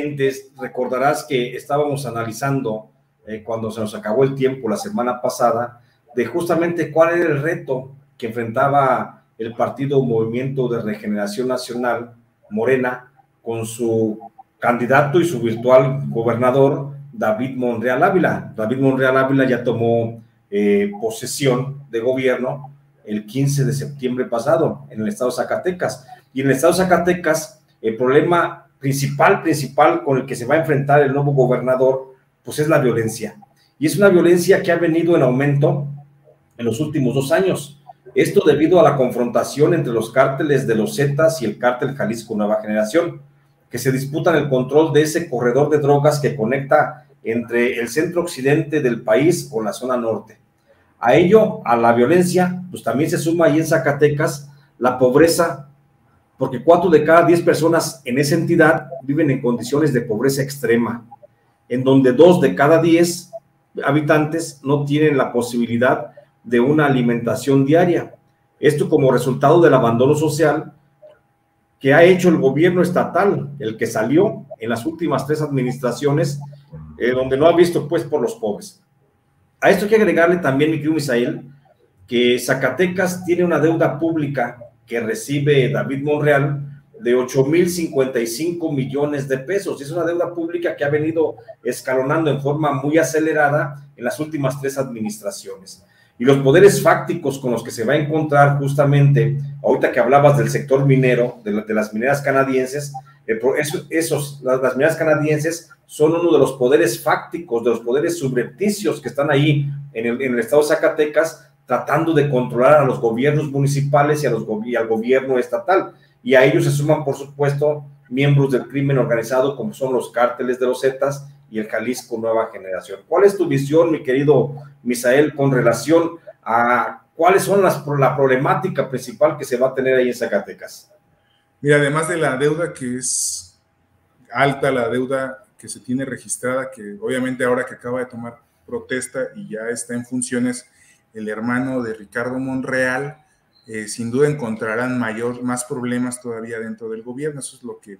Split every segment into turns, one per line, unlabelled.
gentes, recordarás que estábamos analizando cuando se nos acabó el tiempo la semana pasada, de justamente cuál era el reto que enfrentaba el partido Movimiento de Regeneración Nacional, Morena, con su candidato y su virtual gobernador, David Monreal Ávila. David Monreal Ávila ya tomó posesión de gobierno el 15 de septiembre pasado en el estado de Zacatecas. Y en el estado de Zacatecas, el problema principal con el que se va a enfrentar el nuevo gobernador, pues es la violencia. Y es una violencia que ha venido en aumento en los últimos 2 años. Esto debido a la confrontación entre los cárteles de los Zetas y el cártel Jalisco Nueva Generación, que se disputan el control de ese corredor de drogas que conecta entre el centro occidente del país con la zona norte. A ello, a la violencia, pues también se suma ahí en Zacatecas la pobreza, porque 4 de cada 10 personas en esa entidad viven en condiciones de pobreza extrema, en donde 2 de cada 10 habitantes no tienen la posibilidad de una alimentación diaria. Esto como resultado del abandono social que ha hecho el gobierno estatal, el que salió en las últimas 3 administraciones, donde no ha visto pues por los pobres. A esto hay que agregarle también, mi querido Misael, que Zacatecas tiene una deuda pública que recibe David Monreal de 8,055 millones de pesos. Es una deuda pública que ha venido escalonando en forma muy acelerada en las últimas 3 administraciones. Y los poderes fácticos con los que se va a encontrar justamente, ahorita que hablabas del sector minero, de las mineras canadienses, las mineras canadienses son uno de los poderes fácticos, de los poderes subrepticios que están ahí en el estado de Zacatecas, tratando de controlar a los gobiernos municipales y al gobierno estatal. Y a ellos se suman, por supuesto, miembros del crimen organizado, como son los cárteles de los Zetas y el Jalisco Nueva Generación. ¿Cuál es tu visión, mi querido Misael, con relación a cuáles son la problemática principal que se va a tener ahí en Zacatecas?
Mira, además de la deuda que es alta, la deuda que se tiene registrada, que obviamente ahora que acaba de tomar protesta y ya está en funciones el hermano de Ricardo Monreal, sin duda encontrarán más problemas todavía dentro del gobierno. Eso es lo que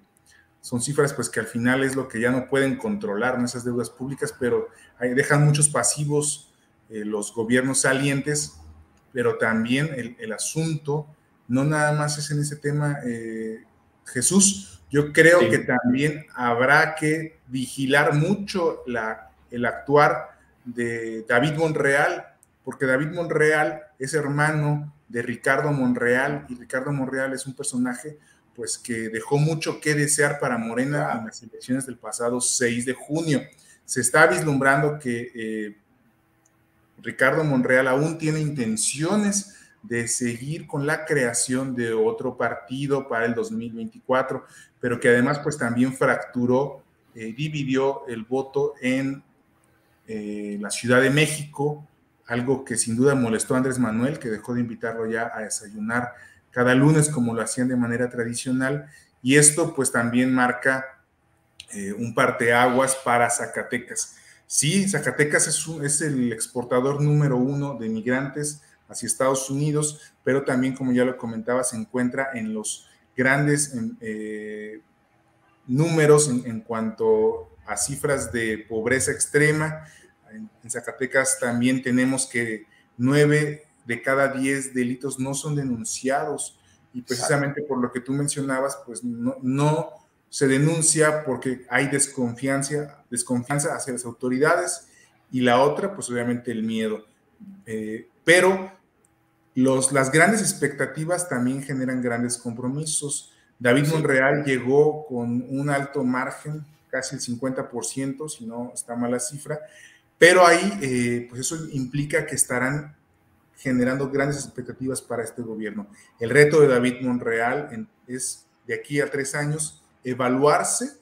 son cifras, pues que al final es lo que ya no pueden controlar, ¿no? Esas deudas públicas, pero dejan muchos pasivos los gobiernos salientes, pero también el asunto no nada más es en ese tema, Jesús. Yo creo que también habrá que vigilar mucho el actuar de David Monreal, porque David Monreal es hermano de Ricardo Monreal, y Ricardo Monreal es un personaje pues que dejó mucho que desear para Morena en las elecciones del pasado 6 de junio. Se está vislumbrando que Ricardo Monreal aún tiene intenciones de seguir con la creación de otro partido para el 2024, pero que además pues también fracturó, dividió el voto en la Ciudad de México, algo que sin duda molestó a Andrés Manuel, que dejó de invitarlo ya a desayunar cada lunes como lo hacían de manera tradicional, y esto pues también marca un parteaguas para Zacatecas. Sí, Zacatecas es el exportador número 1 de migrantes hacia Estados Unidos, pero también, como ya lo comentaba, se encuentra en los grandes números en cuanto a cifras de pobreza extrema. En Zacatecas también tenemos que 9 de cada 10 delitos no son denunciados, y precisamente por lo que tú mencionabas, pues no se denuncia porque hay desconfianza hacia las autoridades, y la otra, pues obviamente el miedo. Pero las grandes expectativas también generan grandes compromisos. David Monreal llegó con un alto margen, casi el 50%, si no está mal la cifra, pero ahí, pues eso implica que estarán generando grandes expectativas para este gobierno. El reto de David Monreal es, de aquí a 3 años, evaluarse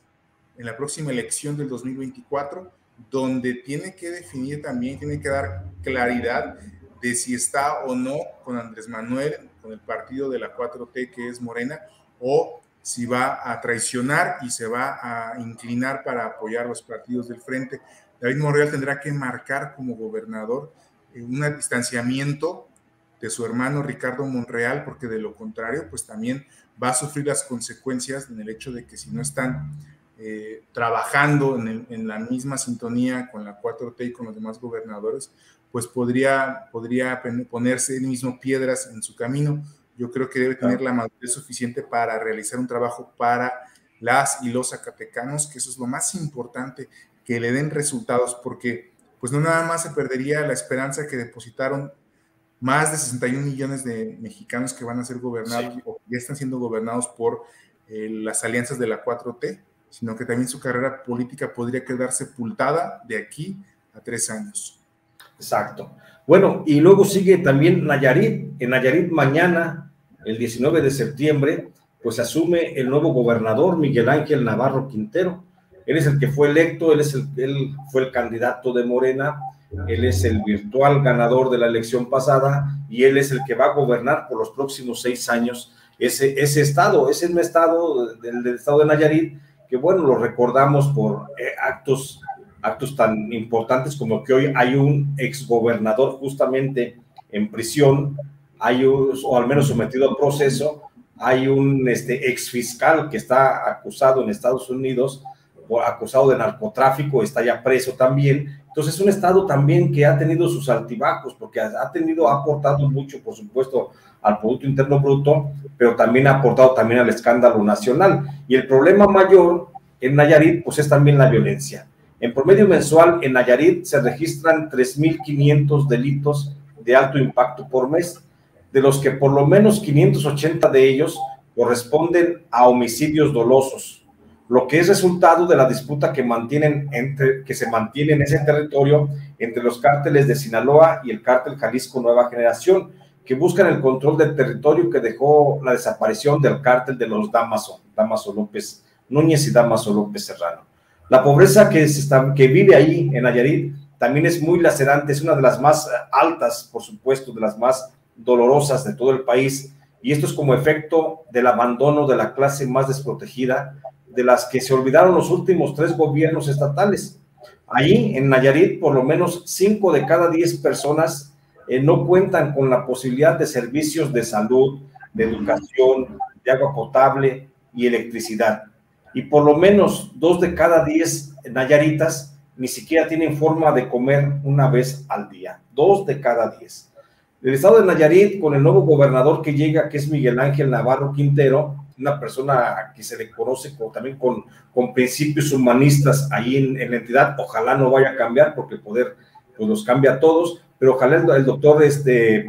en la próxima elección del 2024, donde tiene que definir también, tiene que dar claridad de si está o no con Andrés Manuel, con el partido de la 4T que es Morena, o si va a traicionar y se va a inclinar para apoyar los partidos del frente. David Monreal tendrá que marcar como gobernador un distanciamiento de su hermano Ricardo Monreal, porque de lo contrario, pues también va a sufrir las consecuencias en el hecho de que si no están trabajando en la misma sintonía con la 4T y con los demás gobernadores, pues podría ponerse él mismo piedras en su camino. Yo creo que debe tener la madurez suficiente para realizar un trabajo para las y los zacatecanos, que eso es lo más importante, que le den resultados, porque pues no nada más se perdería la esperanza que depositaron más de 61 millones de mexicanos que van a ser gobernados o que ya están siendo gobernados por las alianzas de la 4T, sino que también su carrera política podría quedar sepultada de aquí a 3 años.
Exacto. Bueno, y luego sigue también Nayarit. En Nayarit mañana, el 19 de septiembre, pues asume el nuevo gobernador Miguel Ángel Navarro Quintero. Él es el que fue electo, él fue el candidato de Morena, él es el virtual ganador de la elección pasada y él es el que va a gobernar por los próximos 6 años ese estado. Ese es un estado del estado de Nayarit que, bueno, lo recordamos por actos tan importantes como que hoy hay un exgobernador justamente en prisión, o al menos sometido a proceso, hay un exfiscal que está acusado en Estados Unidos, acusado de narcotráfico, está ya preso también. Entonces es un estado también que ha tenido sus altibajos, porque ha aportado mucho, por supuesto, al Producto Interno Bruto, pero también ha aportado también al escándalo nacional. Y el problema mayor en Nayarit, pues es también la violencia. En promedio mensual, en Nayarit se registran 3.500 delitos de alto impacto por mes, de los que por lo menos 580 de ellos corresponden a homicidios dolosos, lo que es resultado de la disputa que se mantiene en ese territorio entre los cárteles de Sinaloa y el cártel Jalisco Nueva Generación, que buscan el control del territorio que dejó la desaparición del cártel de los Dámaso López Núñez y Dámaso López Serrano. La pobreza que vive ahí en Nayarit también es muy lacerante, es una de las más altas, por supuesto, de las más dolorosas de todo el país, y esto es como efecto del abandono de la clase más desprotegida, de las que se olvidaron los últimos 3 gobiernos estatales. Ahí, en Nayarit, por lo menos 5 de cada 10 personas no cuentan con la posibilidad de servicios de salud, de educación, de agua potable y electricidad. Y por lo menos 2 de cada 10 nayaritas ni siquiera tienen forma de comer una vez al día. 2 de cada 10. El estado de Nayarit, con el nuevo gobernador que llega, que es Miguel Ángel Navarro Quintero, una persona que se le conoce también con principios humanistas ahí en la entidad. Ojalá no vaya a cambiar, porque el poder pues los cambia a todos, pero ojalá el doctor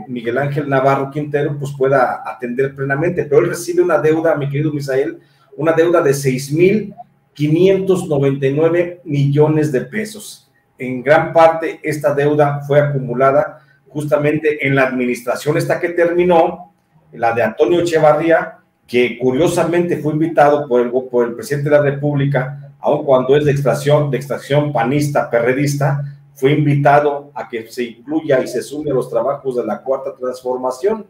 Miguel Ángel Navarro Quintero pues pueda atender plenamente. Pero él recibe una deuda, mi querido Misael, una deuda de 6,599 millones de pesos. En gran parte esta deuda fue acumulada justamente en la administración esta que terminó, la de Antonio Echevarría, que curiosamente fue invitado por el presidente de la República, aun cuando es de extracción panista, perredista, fue invitado a que se incluya y se sume a los trabajos de la Cuarta Transformación.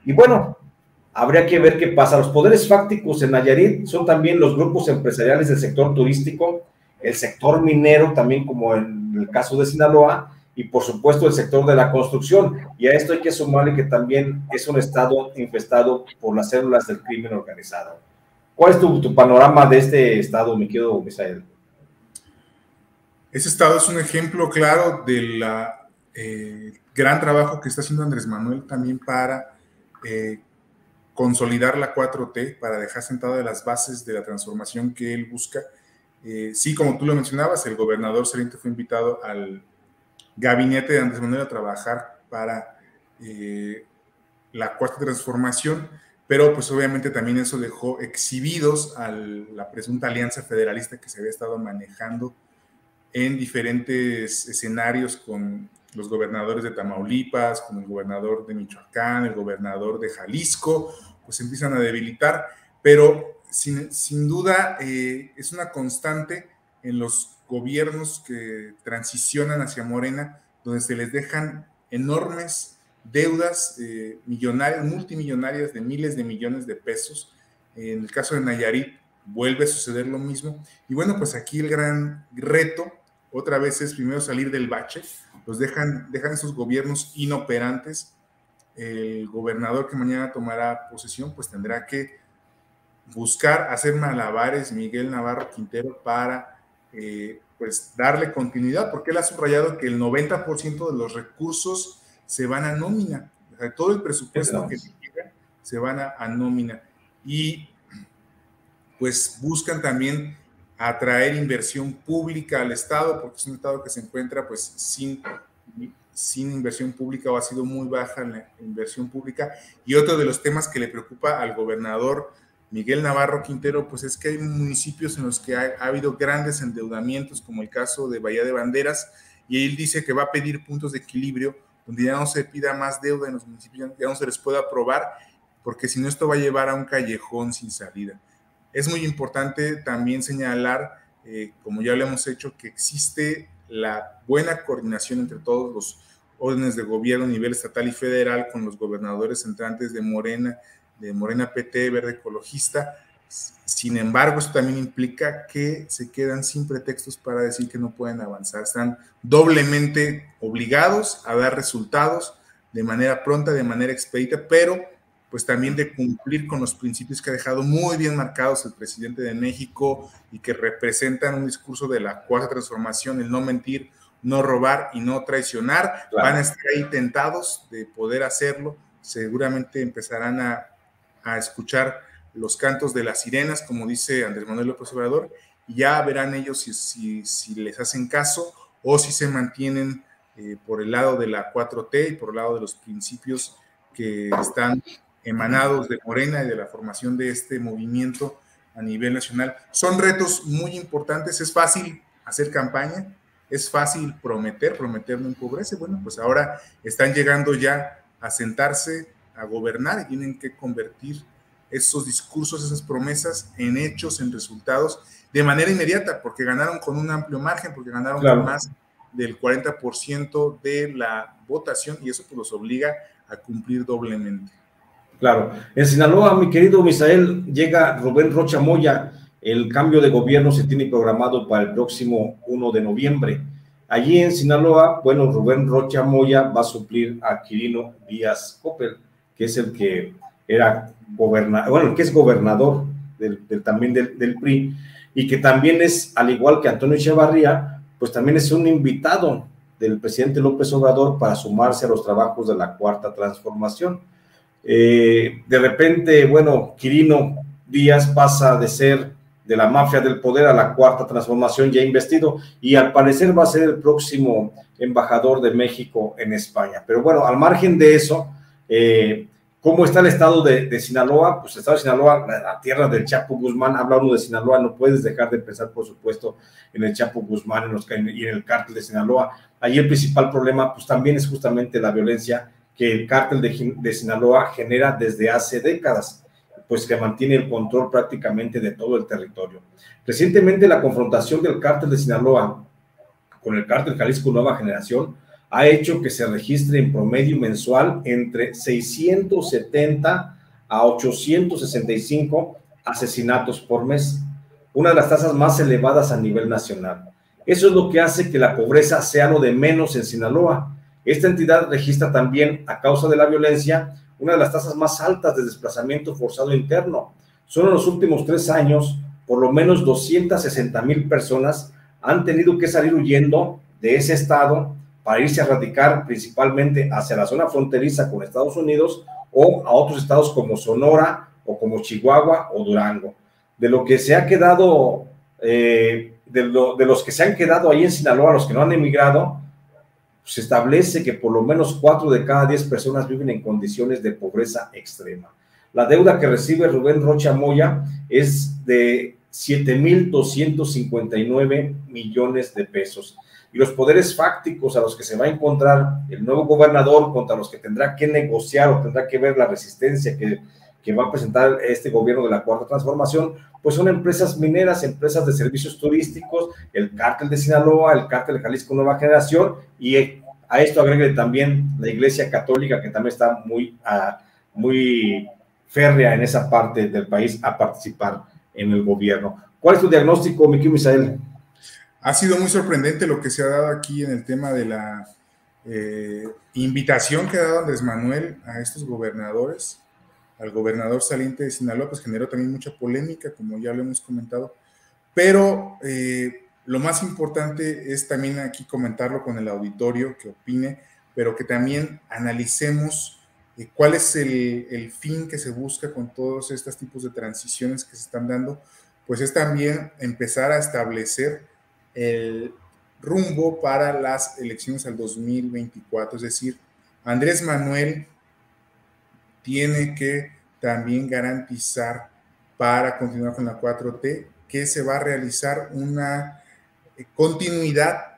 Y bueno, habría que ver qué pasa. Los poderes fácticos en Nayarit son también los grupos empresariales del sector turístico, el sector minero, también como en el caso de Sinaloa, y por supuesto el sector de la construcción. Y a esto hay que sumarle que también es un estado infestado por las células del crimen organizado. ¿Cuál es tu panorama de este estado, mi querido Misael?
Ese estado es un ejemplo claro del gran trabajo que está haciendo Andrés Manuel también para consolidar la 4T, para dejar sentadas las bases de la transformación que él busca. Sí, como tú lo mencionabas, el gobernador saliente fue invitado al gabinete de Andrés Manuel a trabajar para la Cuarta Transformación, pero pues obviamente también eso dejó exhibidos a la presunta alianza federalista que se había estado manejando en diferentes escenarios con los gobernadores de Tamaulipas, con el gobernador de Michoacán, el gobernador de Jalisco, pues empiezan a debilitar, pero sin duda es una constante en los gobiernos que transicionan hacia Morena, donde se les dejan enormes deudas millonarias, multimillonarias de miles de millones de pesos. En el caso de Nayarit vuelve a suceder lo mismo. Y bueno, pues aquí el gran reto otra vez es primero salir del bache. Los dejan esos gobiernos inoperantes. El gobernador que mañana tomará posesión pues tendrá que buscar hacer malabares Miguel Navarro Quintero para pues darle continuidad, porque él ha subrayado que el 90% de los recursos se van a nómina, o sea, todo el presupuesto que llega se van a nómina, y pues buscan también atraer inversión pública al Estado, porque es un Estado que se encuentra pues sin inversión pública, o ha sido muy baja la inversión pública. Y otro de los temas que le preocupa al gobernador Miguel Navarro Quintero, pues es que hay municipios en los que ha habido grandes endeudamientos, como el caso de Bahía de Banderas, y él dice que va a pedir puntos de equilibrio, donde ya no se pida más deuda en los municipios, ya no se les pueda aprobar, porque si no esto va a llevar a un callejón sin salida. Es muy importante también señalar, como ya lo hemos hecho, que existe la buena coordinación entre todos los órdenes de gobierno a nivel estatal y federal con los gobernadores entrantes de Morena PT, Verde Ecologista. Sin embargo, eso también implica que se quedan sin pretextos para decir que no pueden avanzar. Están doblemente obligados a dar resultados de manera pronta, de manera expedita, pero pues también de cumplir con los principios que ha dejado muy bien marcados el presidente de México y que representan un discurso de la cuarta transformación: el no mentir, no robar y no traicionar. Claro. Van a estar ahí tentados de poder hacerlo. Seguramente empezarán a escuchar los cantos de las sirenas, como dice Andrés Manuel López Obrador, y ya verán ellos si les hacen caso o si se mantienen por el lado de la 4T y por el lado de los principios que están emanados de Morena y de la formación de este movimiento a nivel nacional. Son retos muy importantes. Es fácil hacer campaña, es fácil prometer no empobrece. Bueno, pues ahora están llegando ya a sentarse a gobernar y tienen que convertir esos discursos, esas promesas en hechos, en resultados de manera inmediata, porque ganaron con un amplio margen, porque ganaron con más del 40% de la votación, y eso pues los obliga a cumplir doblemente.
Claro. En Sinaloa, mi querido Misael, llega Rubén Rocha Moya. El cambio de gobierno se tiene programado para el próximo 1 de noviembre. Allí en Sinaloa, bueno, Rubén Rocha Moya va a suplir a Quirino Díaz Coppel, que es el que era gobernador, bueno, que es gobernador también del PRI, y que también es, al igual que Antonio Echevarría, pues también es un invitado del presidente López Obrador para sumarse a los trabajos de la Cuarta Transformación. De repente, bueno, Quirino Díaz pasa de ser de la mafia del poder a la Cuarta Transformación ya investido, y al parecer va a ser el próximo embajador de México en España. Pero bueno, al margen de eso, ¿cómo está el estado de Sinaloa? Pues el estado de Sinaloa, la tierra del Chapo Guzmán. Habla uno de Sinaloa, no puedes dejar de pensar, por supuesto, en el Chapo Guzmán y en el cártel de Sinaloa. Allí el principal problema, pues también es justamente la violencia que el cártel de Sinaloa genera desde hace décadas, pues que mantiene el control prácticamente de todo el territorio. Recientemente la confrontación del cártel de Sinaloa con el cártel Jalisco Nueva Generación ha hecho que se registre en promedio mensual entre 670 a 865 asesinatos por mes, una de las tasas más elevadas a nivel nacional. Eso es lo que hace que la pobreza sea lo de menos en Sinaloa. Esta entidad registra también, a causa de la violencia, una de las tasas más altas de desplazamiento forzado interno. Solo en los últimos 3 años, por lo menos 260,000 personas han tenido que salir huyendo de ese estado para irse a radicar principalmente hacia la zona fronteriza con Estados Unidos o a otros estados como Sonora o como Chihuahua o Durango. De lo que se ha quedado, de los que se han quedado ahí en Sinaloa, los que no han emigrado, se establece que por lo menos 4 de cada 10 personas viven en condiciones de pobreza extrema. La deuda que recibe Rubén Rocha Moya es de 7,259 millones de pesos. Y los poderes fácticos a los que se va a encontrar el nuevo gobernador, contra los que tendrá que negociar o tendrá que ver la resistencia que va a presentar este gobierno de la Cuarta Transformación, pues son empresas mineras, empresas de servicios turísticos, el cártel de Sinaloa, el cártel de Jalisco Nueva Generación, y a esto agregue también la Iglesia Católica, que también está muy férrea en esa parte del país a participar en el gobierno. ¿Cuál es tu diagnóstico, mi querido Misael?
Ha sido muy sorprendente lo que se ha dado aquí en el tema de la invitación que ha dado Andrés Manuel a estos gobernadores. al gobernador saliente de Sinaloa, pues generó también mucha polémica, como ya lo hemos comentado, pero lo más importante es también aquí comentarlo con el auditorio, que opine, pero que también analicemos cuál es el fin que se busca con todos estos tipos de transiciones que se están dando, pues es también empezar a establecer el rumbo para las elecciones al 2024, es decir, Andrés Manuel tiene que también garantizar para continuar con la 4T que se va a realizar una continuidad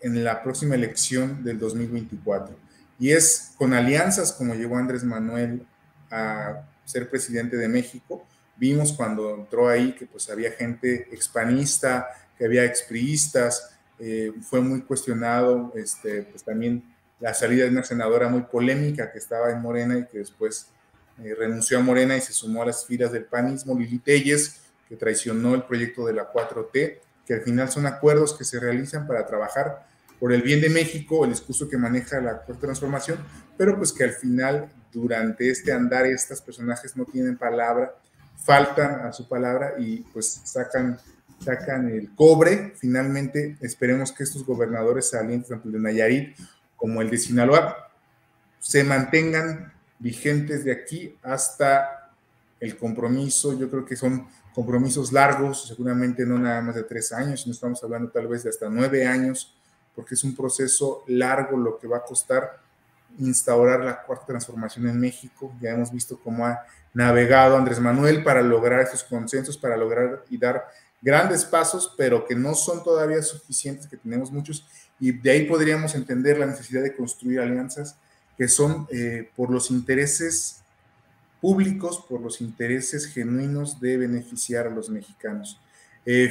en la próxima elección del 2024. Y es con alianzas como llegó Andrés Manuel a ser presidente de México. Vimos cuando entró ahí que pues había gente expanista, que había expriistas, fue muy cuestionado, pues también la salida de una senadora muy polémica que estaba en Morena y que después renunció a Morena y se sumó a las filas del panismo, Lili Telles, que traicionó el proyecto de la 4T, que al final son acuerdos que se realizan para trabajar por el bien de México, el discurso que maneja la Cuarta Transformación, pero pues que al final, durante este andar, estos personajes no tienen palabra, faltan a su palabra y pues sacan el cobre. Finalmente, esperemos que estos gobernadores salientes, tanto el de Nayarit como el de Sinaloa, se mantengan vigentes de aquí hasta el compromiso. Yo creo que son compromisos largos, seguramente no nada más de 3 años, sino estamos hablando tal vez de hasta 9 años, porque es un proceso largo lo que va a costar instaurar la Cuarta Transformación en México. Ya hemos visto cómo ha navegado Andrés Manuel para lograr estos consensos, para lograr y dar grandes pasos, pero que no son todavía suficientes, que tenemos muchos, y de ahí podríamos entender la necesidad de construir alianzas que son por los intereses públicos, por los intereses genuinos de beneficiar a los mexicanos.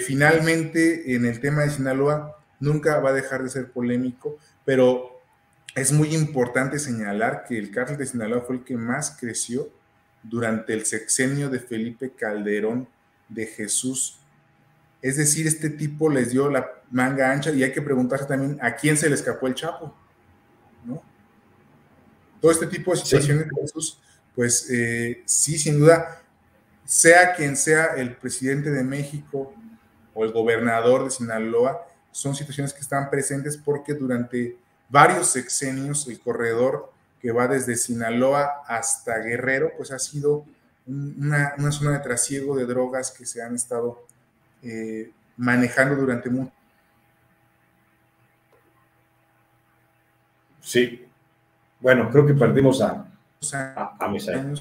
Finalmente, en el tema de Sinaloa, nunca va a dejar de ser polémico, pero es muy importante señalar que el cártel de Sinaloa fue el que más creció durante el sexenio de Felipe Calderón de Jesús. Es decir, este tipo les dio la manga ancha y hay que preguntarse también a quién se le escapó el Chapo, ¿no? Todo este tipo de situaciones, sí. Jesús, pues sí, sin duda, sea quien sea el presidente de México o el gobernador de Sinaloa, son situaciones que están presentes porque durante varios sexenios el corredor que va desde Sinaloa hasta Guerrero, pues ha sido una zona de trasiego de drogas que se han estado manejando durante mucho.
Sí. Bueno, creo que perdimos a Misael.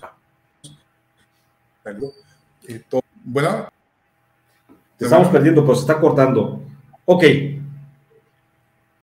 Bueno.
Te estamos perdiendo, pero se está cortando. Ok,